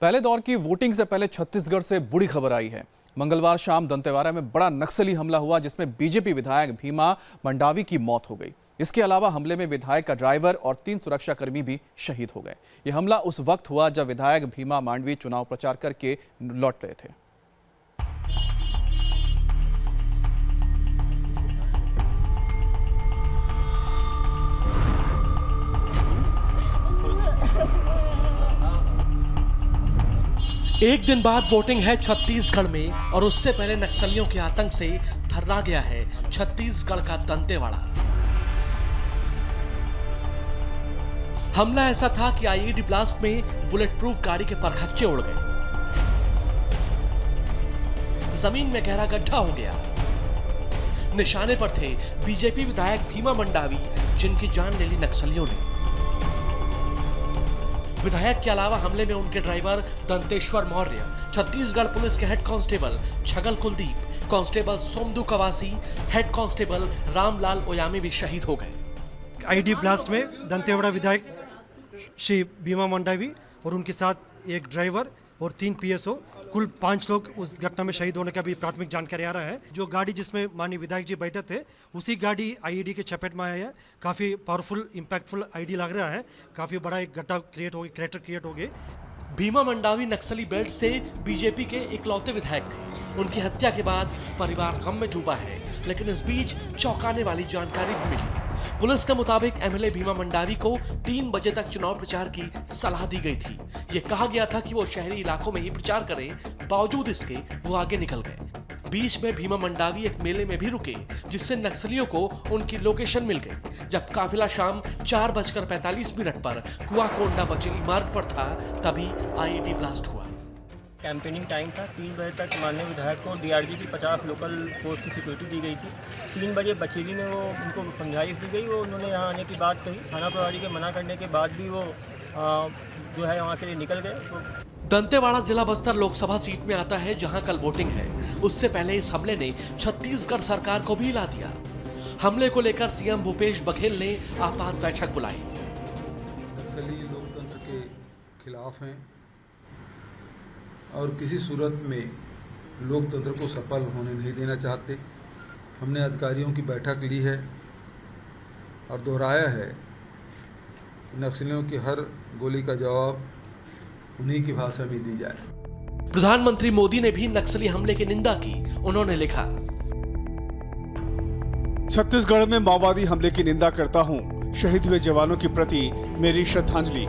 पहले दौर की वोटिंग से पहले छत्तीसगढ़ से बुरी खबर आई है। मंगलवार शाम दंतेवाड़ा में बड़ा नक्सली हमला हुआ जिसमें बीजेपी विधायक भीमा मंडावी की मौत हो गई। इसके अलावा हमले में विधायक का ड्राइवर और 3 सुरक्षाकर्मी भी शहीद हो गए। यह हमला उस वक्त हुआ जब विधायक भीमा मांडवी चुनाव प्रचार करके लौट रहे थे। एक दिन बाद वोटिंग है छत्तीसगढ़ में और उससे पहले नक्सलियों के आतंक से थर्रा गया है छत्तीसगढ़ का दंतेवाड़ा। हमला ऐसा था कि आईईडी ब्लास्ट में बुलेट प्रूफ गाड़ी के परखच्चे उड़ गए, जमीन में गहरा गड्ढा हो गया। निशाने पर थे बीजेपी विधायक भीमा मंडावी जिनकी जान ले ली नक्सलियों ने। विधायक के अलावा हमले में उनके ड्राइवर दंतेश्वर मौर्य, छत्तीसगढ़ पुलिस के head constable Chhagal Kuldeep, constable Somdu Kawasi, head constable Ramlal Oyami भी शहीद हो गए। आईडी ब्लास्ट में दंतेवाड़ा विधायक श्री भीमा मंडावी और उनके साथ एक ड्राइवर और 3 पीएसओ, कुल 5 लोग उस घटना में शहीद होने का भी प्राथमिक जानकारी आ रहा है। जो गाड़ी जिसमें माननीय विधायक जी बैठे थे उसी गाड़ी आईईडी के चपेट में आया है। काफ़ी पावरफुल इम्पैक्टफुल आईडी लग रहा है। काफ़ी बड़ा एक गड्ढा क्रिएट हो गया, क्रैटर क्रिएट हो गए। भीमा मंडावी नक्सली बेल्ट से बीजेपी के इकलौते विधायक थे। उनकी हत्या के बाद परिवार गम में डूबा है, लेकिन इस बीच चौंकाने वाली जानकारी भी मिली। पुलिस के मुताबिक एमएलए भीमा मंडावी को 3 बजे तक चुनाव प्रचार की सलाह दी गई थी। ये कहा गया था कि वो शहरी इलाकों में ही प्रचार करें, बावजूद इसके वो आगे निकल गए। बीच में भीमा मंडावी एक मेले में भी रुके, जिससे नक्सलियों को उनकी लोकेशन मिल गई। जब काफिला शाम 4:45 पर कुआकोंडा बचेली मार्ग पर था, तभी आईईडी ब्लास्ट हुआ। कैंपेनिंग टाइम था। 3 बजे तक माननीय विधायक को डीआरजी की 50 लोकल फोर्स की सिक्योरिटी दी गई थी। 3 बजे बचेली में वो उनको समझाइश दी गई। वो उन्होंने यहाँ आने की बात कही। थाना प्रभारी के मना करने के बाद भी वो जो है वहाँ के लिए निकल गए। दंतेवाड़ा जिला बस्तर लोकसभा सीट में आता है, जहां कल वोटिंग है। उससे पहले इस हमले ने छत्तीसगढ़ सरकार को भी हिला दिया। हमले को लेकर सीएम भूपेश बघेल ने आपात बैठक बुलाई। नक्सली लोकतंत्र के खिलाफ हैं और किसी सूरत में लोकतंत्र को सफल होने नहीं देना चाहते। हमने अधिकारियों की बैठक ली है और दोहराया है कि नक्सलियों की हर गोली का जवाब उन्हीं की भाषा में दी जाए। प्रधानमंत्री मोदी ने भी नक्सली हमले की निंदा की। उन्होंने लिखा, छत्तीसगढ़ में माओवादी हमले की निंदा करता हूं। शहीद हुए जवानों के प्रति मेरी श्रद्धांजलि।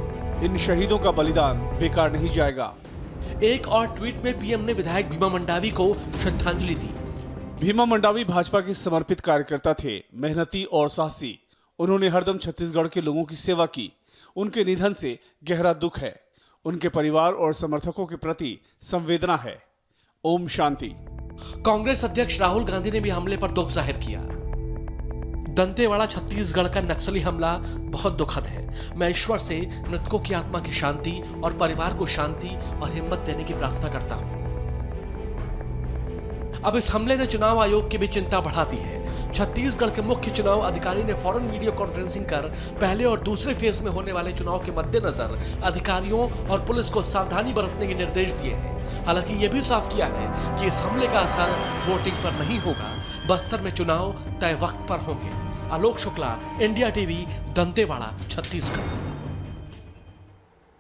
इन शहीदों का बलिदान बेकार नहीं जाएगा। एक और ट्वीट में पीएम ने विधायक भीमा मंडावी को श्रद्धांजलि दी। भीमा मंडावी भाजपा के समर्पित कार्यकर्ता थे, मेहनती और साहसी। उन्होंने हरदम छत्तीसगढ़ के लोगों की सेवा की। उनके निधन से गहरा दुख है। उनके परिवार और समर्थकों के प्रति संवेदना है। ओम शांति। कांग्रेस अध्यक्ष राहुल गांधी ने भी हमले पर दुख जाहिर किया। दंतेवाड़ा छत्तीसगढ़ का नक्सली हमला बहुत दुखद है। मैं ईश्वर से मृतकों की आत्मा की शांति और परिवार को शांति और हिम्मत देने की प्रार्थना करता हूं। अब इस हमले ने चुनाव आयोग की भी चिंता बढ़ा दी है। छत्तीसगढ़ के मुख्य चुनाव अधिकारी ने फौरन वीडियो कॉन्फ्रेंसिंग कर पहले और दूसरे फेज में होने वाले चुनाव के मद्देनजर अधिकारियों और पुलिस को सावधानी बरतने के निर्देश दिए हैं। हालांकि यह भी साफ किया है कि इस हमले का असर वोटिंग पर नहीं होगा। बस्तर में चुनाव तय वक्त पर होंगे। Alok Shukla, India TV, Dantewada, Chhattisgarh.